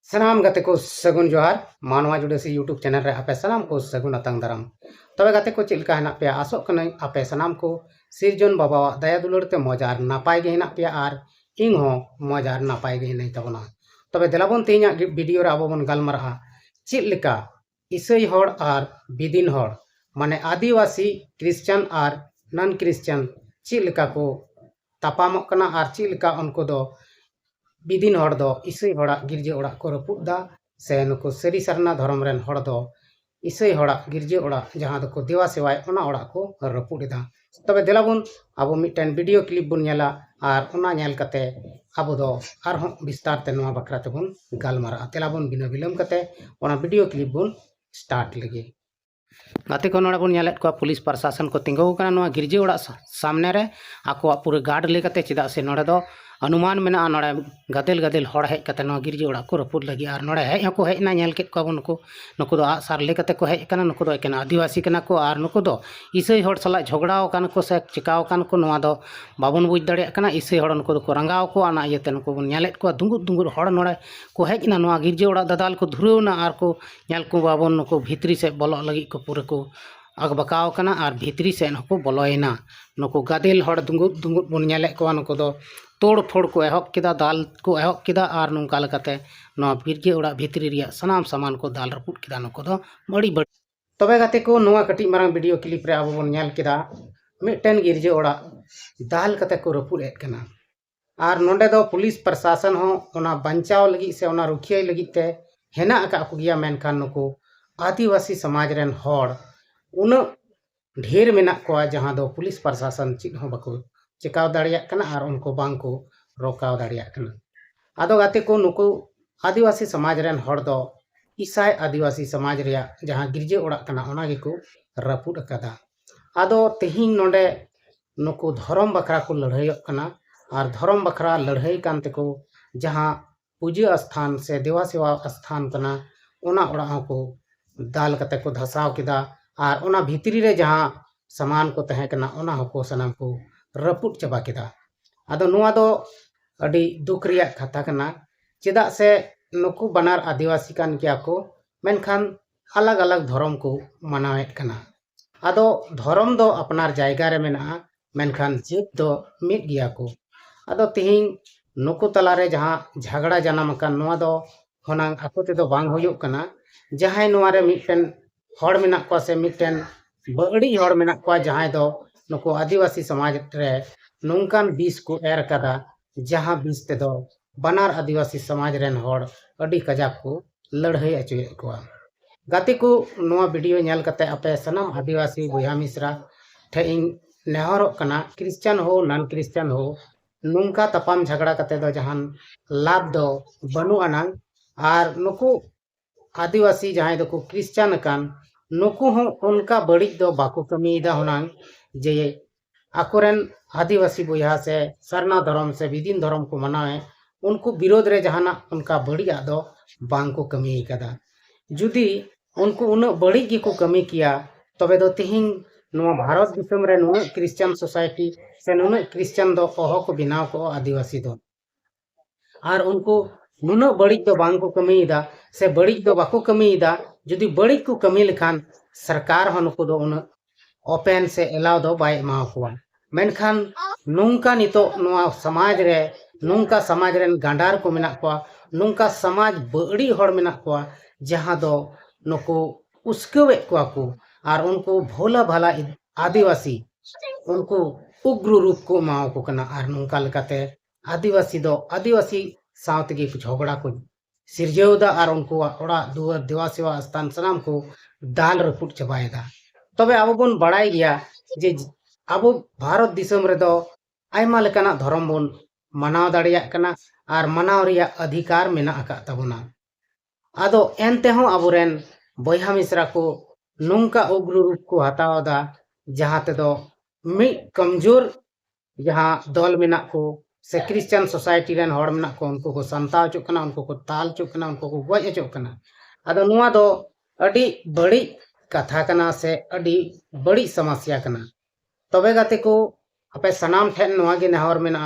सनाम गाते को सगुन जोहार मानवा जुड़े यूट्यूब चैनल रे आपे सनाम को सगुन अतंग दाराम तबे गाते को चिलका हेना पे आसो कने आपे सनाम को सिरजन बाबा दया दुलर ते मजार नापाय गे हेना पे आर इंग हो मजार नापाय गे हेना तबना तबे देलाबन तेኛ वीडियो रे आबो बन गालमारा चिलका इसई होड़ आर बिदिन होड़ माने आदिवासी Christian are none Christian Chilka को तापामक कना आर चिलका उनको दो बिदिन होड़ दो इसई होड़ा गिरजे ओड़ा को रपुदा से नुको सरी सरना धर्म रेन होड़ दो इसई होड़ा गिरजे ओड़ा जहां दो को देवा सेवाय ओना ओड़ा को रपुदा तबे देलाबुन आबो मिटन वीडियो क्लिप बुन नेला आर ओना नेल कते आबो दो आर हों विस्तार ते नोआ बकरा तेबुन गालमारा तेलाबुन बिना विलम कते ओना वीडियो क्लिप बुन स्टार्ट लगे गाते को नोड़ा बुन नेलेत को पुलिस प्रशासन को तिंगो कना नोआ गिरजे ओड़ा सामने रे आको पूरे गार्ड लेकते चिदा से नोड़े दो अनुमान में नोड़े गदेल गदेल हड़ हेज कते गिरजे ओड़ा को रपुद लगी और नोड़े हेज हको हेजना नेल केत को नुको नुको दो आसार लेकते को हेज कना नुको दो एकेन आदिवासी कना को और नुको दो इसई हड़ सला झगड़ाव कान को से चिकाव कान को नोआ दो बाबन बुझ दाड़े कना इसई हड़ नुको दो रंगाव को आना इयते नुको बन नेलेत को दुंगुर दुंगुर हड़ नोड़े को हेजना नोआ गिरजे ओड़ा दादाल को धुरवना और को नेल को बाबन नुको भितरी से बोलो लगी को पूरे को अगबकाव कना और भितरी से नको बोलोयना नुको गदेल हड़ दुंगुर दुंगुर बन नेले को नुको दो तोड़ फोड़ को एहब किदा दाल को एहब किदा और नौका लकाते नोआ गिरजे ओड़ा भितरी रिया सनाम सामान को दाल रपुट किदा नुको दो बड़ी बड़ी तबे गाते को नोआ कटी मारंग वीडियो क्लिप रे आबो बन नेल किदा मिटन गिरजे ओड़ा दाल कते को रपुट एत कना और नोंडे दो पुलिस प्रशासन हो ओना बंचाव लगी से ओना रुखिया लगी ते हेना अका को गिया मेनखान नुको आदिवासी समाज रेन होड़ उन ढेर मेना को जहां दो पुलिस प्रशासन चित हो बको चिकाव दाड़िया कना और उनको बांग को रोकाव दाड़िया कना आदो गाते को नुको आदिवासी समाज रेन होड़ दो ईसाई आदिवासी समाज रिया जहां गिरजे ओड़ा कना ओना गे को रपुड अकादा आदो तेहिन नोंडे नुको धर्म बखरा को लड़ाई कना और धर्म बखरा लड़ाई कान तेको जहां पूजा स्थान से देवा सेवा स्थान कना ओना ओड़ा को दाल कते को धसाव किदा और ओना भितरी रे जहां सामान को तहे कना ओना हको सनाम को रपुट चबा किदा आदो नुआ दो अडी दुख रिया कथा कना चेदा से नुकु बनार आदिवासी कान किया को मेनखान अलग अलग धर्म को मनावेत कना आदो धर्म दो अपनार जायगा रे मेना मेनखान जेत दो मिट गिया को आदो तिहिं नुकु तलारे जहां झगड़ा जनाम कान नुआ दो होनांग आको ते दो बांग होयुक कना जहां नुआ रे मिटन हड़ मेना को से मिटन बड़ी हड़ मेना को जहां दो नुको आदिवासी समाज रे नौकान बीस को एर कदा जहां बीस ते दो बनार आदिवासी समाज रेन हड़ अडी कजाक को लड़ाई अचुए को गाते को नोआ वीडियो नेल कते आपे सनाम आदिवासी बोया मिश्रा ठे इन नेहरो कना क्रिश्चियन हो नन क्रिश्चियन हो नुंका तपाम झगड़ा कते दो जहां लाभ दो बनु अनांग और नुको आदिवासी जहां दो को क्रिश्चियन कान नुकु हो उनका बड़ी दो बाको कमीदा होनांग जे आकोरेन आदिवासी बोया से सरना धर्म से विदिन धर्म को मनावे उनको विरोध रे जहाना उनका बढ़िया दो बांग को कमी कदा जुदी उनको उन बड़ी की को कमी किया तबे दो तिहिं नुआ भारत दिसम रे नुआ क्रिश्चियन सोसाइटी से नुआ क्रिश्चियन दो ओहो को बिनाव को आदिवासी दो और उनको नुना बड़ी दो बांग को कमीदा से बड़ी दो बाको कमीदा जुदी बड़ी को कमी लेखान सरकार हो नुको दो उन ओपन से एलाव दो बाय मा हुआ मेनखान नुंका नितो नुआ समाज रे नुंका समाज रेन गांडार को मेना को नुंका समाज बड़ी हड़ मेना को जहां दो नुको उसकवे को और उनको भोला भाला आदिवासी उनको उग्र रूप को माओ को कना और नुंका लकाते आदिवासी दो आदिवासी साथ के झगड़ा को सिरजेवदा और उनको ओड़ा दुआर देवा सेवा स्थान सनाम को दाल रपुट चबाएदा तबे अब बन बड़ाई गया जे अब भारत दिसम रे दो आयमा लेकाना धर्म बन मनाव दाड़िया कना और मनाव रिया अधिकार मेना अका तबना आदो एनते हो अबुरेन बोया मिश्रा को नुंका उग्र रूप को हतावदा जहां ते दो मी कमजोर जहां दल मेना को से क्रिश्चियन सोसाइटी रेन हड़ मेना को उनको को संताव चुक कना उनको को ताल चुक कना उनको को गज चुक कना आदो नुआ दो अडी बड़ी कथा कना से अडी बड़ी समस्या कना तबे गाते को आपे सनाम ठेन नोआ गे नेहर मेना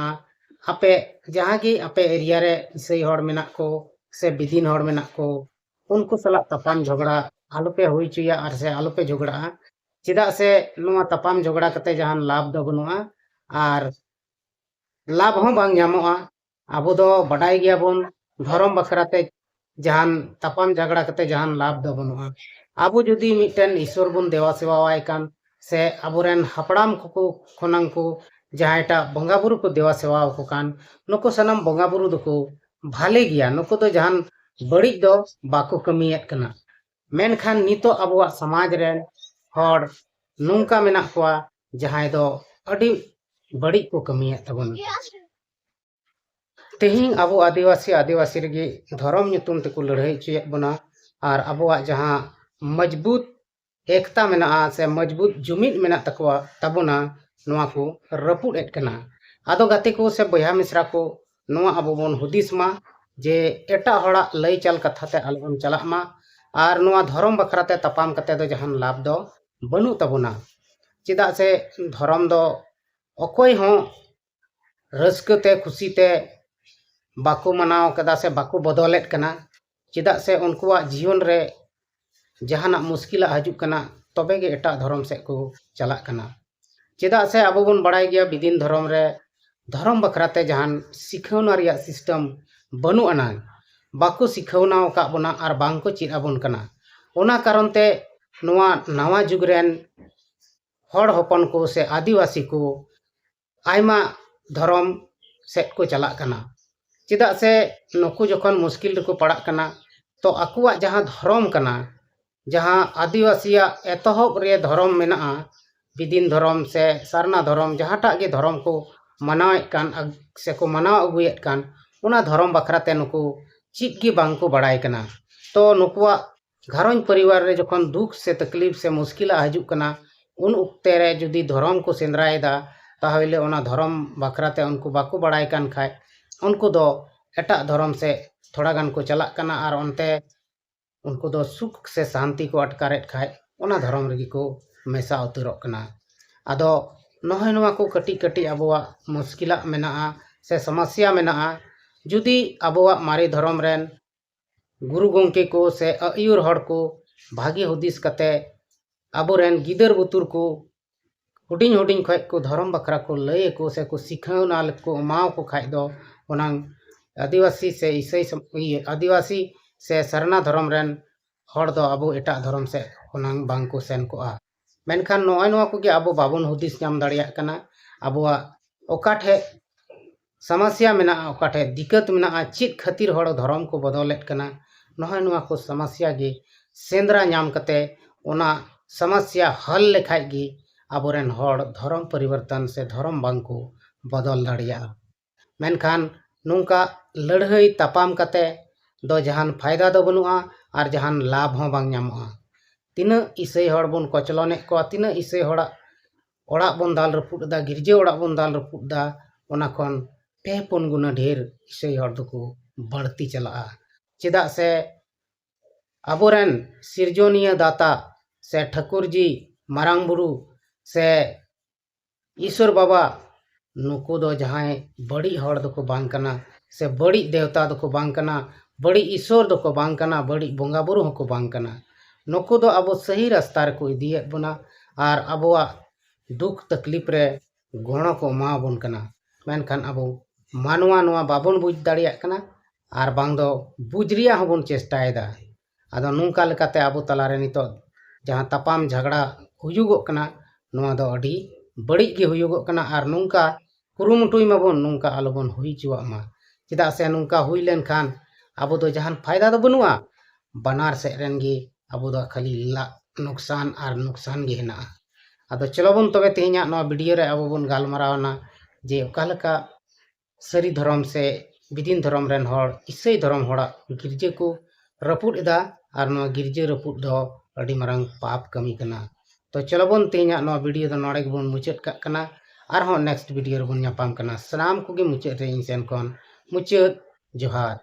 आपे जहां की आपे एरिया रे इसई हड़ मेना को से बिदिन हड़ मेना को उनको सलाह तपाम झगड़ा आलोपे हुई चुया और से आलोपे झगड़ा चेदा से नुआ तपाम झगड़ा कते जहान लाभ दो बनुआ और लाभ हों बांग ᱧᱟᱢᱚᱜᱼᱟ आबो दो बडाय गया बोन धर्म बखराते जहान तपाम झगड़ा कते जहान लाभ दो बनुआ आबो जुदी मिटन ईश्वर बोन देवा सेवावाय कान से आबोरेन हपड़ाम को खनंग को जहांटा बंगा बुरु को देवा सेवा को कान नुको सनम बंगा बुरु दको भाले गया नुको तो जहान बड़ी दो बाको कमियत कना मेनखान नितो आबोआ समाज रेन हड़ नुंका मेना कोआ जहां दो अडी बड़ी को कमियत तबन तेहिंग आबो आदिवासी रेगे धर्म nyutum तेको लड़ाई चुयत बना और आबोआ जहां मजबूत एकता मेना से मजबूत जुमिद मेना तकवा तबना नुआ को रपुड एट कना आदो गाते को से बया मिश्रा को नुआ आबो बोन हुदिस मा जे एटा हड़ा लई चल कथाते आलबन चला मा और नुआ धर्म बखराते तपाम कते दो जहान लाभ दो बनु तबना चिदा से धर्म दो अकोय हो रस्कते खुशीते बाको मनाव कदा से बाको बदलेट कना चिदा से उनकुआ जीवन रे जहाना मुश्किल हजु कना तबे गे एटा धर्म से को चला कना चिदा से आबो बन बड़ाई गया बिदिन धर्म रे धर्म बखराते जहान सिखौना रिया सिस्टम बनु अना बाको सिखौना का बना और बांको चिद आबन कना ओना कारण ते नुआ नवा जुग रेन हड़ हपन को से आदिवासी को आयमा धर्म सेट को चला कना चिदा से नुकु जखन मुश्किल को पड़ा कना तो अकुआ जहां धर्म कना जहां आदिवासिया एतहब रे धर्म मेना बिदिन धर्म से सारना धर्म जहांटा गे धर्म को मनावेत कान से को मनाव अगुयेत कान उना धर्म बखराते नुकु चित गे बांग को बड़ाय कना तो नुकुआ घरंज परिवार रे जखन दुख से तकलीफ से मुश्किल हजु कना उन उक्ते रे जुदी धर्म को सेंद्रायदा ताहले ओना धर्म बखराते उनको बाको बड़ाय कान खाय उनको दो एटा धर्म से थोड़ा गान को चला कना और उनते उनको दो सुख से शांति को अटकारेट खाय ओना धर्म रगी को मेसा उतरक कना आदो नहय नवा को कटी कटी आबोआ मुश्किला मेना से समस्या मेना जुदी आबोआ मारे धर्म रेन गुरु गोंके को से अयुर हड़ को भागी हुदिस कते आबोरेन गिदर बुतुर को हुडिंग हुडिंग खय को धर्म बखरा को लय को से को सिखौना को माव को खाय दो ओनांग आदिवासी से आदिवासी से सरना धर्म रेन हड़ दो आबो एटा धर्म से ओनांग बांग को सेन को मेनखान नोय नोआ को गे आबो बाबन हुदिस नाम दाड़िया कना आबोआ ओकाठे समस्या मेना ओकाठे दिक्कत मेना चित खातिर हड़ धर्म को बदलेट कना नोय नोआ को समस्या गे सेंद्रा नाम कते ओना समस्या हल लेखाय गे आबोरेन हड़ धर्म परिवर्तन से धर्म बांग को बदल दाड़िया मेनखान नुंका लड़ाई तपाम कते दो जहान फायदा दो बनुआ और जहान लाभ हो बांग ᱧᱟᱢᱚᱜᱼᱟ तीना ईसई हड़ बन कचलने को तीना ईसई हड़ा ओड़ा बन दाल रपुद दा गिरजे ओड़ा बन दाल रपुद दा ओना खन पे पुन गुना ढेर ईसई हड़ दको बढ़ती चला चेदा से आबोरेन सिरजोनिया दाता से ठाकुर जी मारांग बुरु से ईश्वर बाबा नुको दो जहां बड़ी हड़ दको बांग कना से बड़ी देवता दको बांग कना बड़ी ईश्वर दको बांग कना बड़ी बोंगा बुरु हको बांग कना नुको दो अब सही रास्ता रे को इदियत बना और आबोआ दुख तकलीफ रे गोणो को मा बन कना मेनखान अब मानवा नवा बाबन बुझ दाड़िया कना और बांग दो बुझरिया हबन चेष्टायदा आदो नुंका लेकाते अब तलारे नितो जहां तपाम झगड़ा हुयुगो कना नुआ दो अडी बड़ी गे हुयुगो कना और नुंका कुरुमुटुई माबन नुंका आलोबन हुई चुआ मा चिदा से नुंका हुई लेन खान अब दो जहान फायदा दो बनुआ बनार से रेन गे अब दो खाली नुकसान और नुकसान गे हेना आदो चलो बन तबे तेहिना नो वीडियो रे अब बन गालमारावना जे ओकालका सरी धर्म से बिदिन धर्म रेन हड़ ईसई धर्म हड़ा गिरजे को रपुद एदा और नो गिरजे रपुद दो अडी मारंग पाप कमी कना तो चलो बन तेहिना नो वीडियो दो नोडे बन मुचाद का कना और नेक्स्ट वीडियो रे बन ᱧᱟᱯᱟᱢ कना सनाम को गे मुचाद रे इन सेन कोन मुचाद जोहार।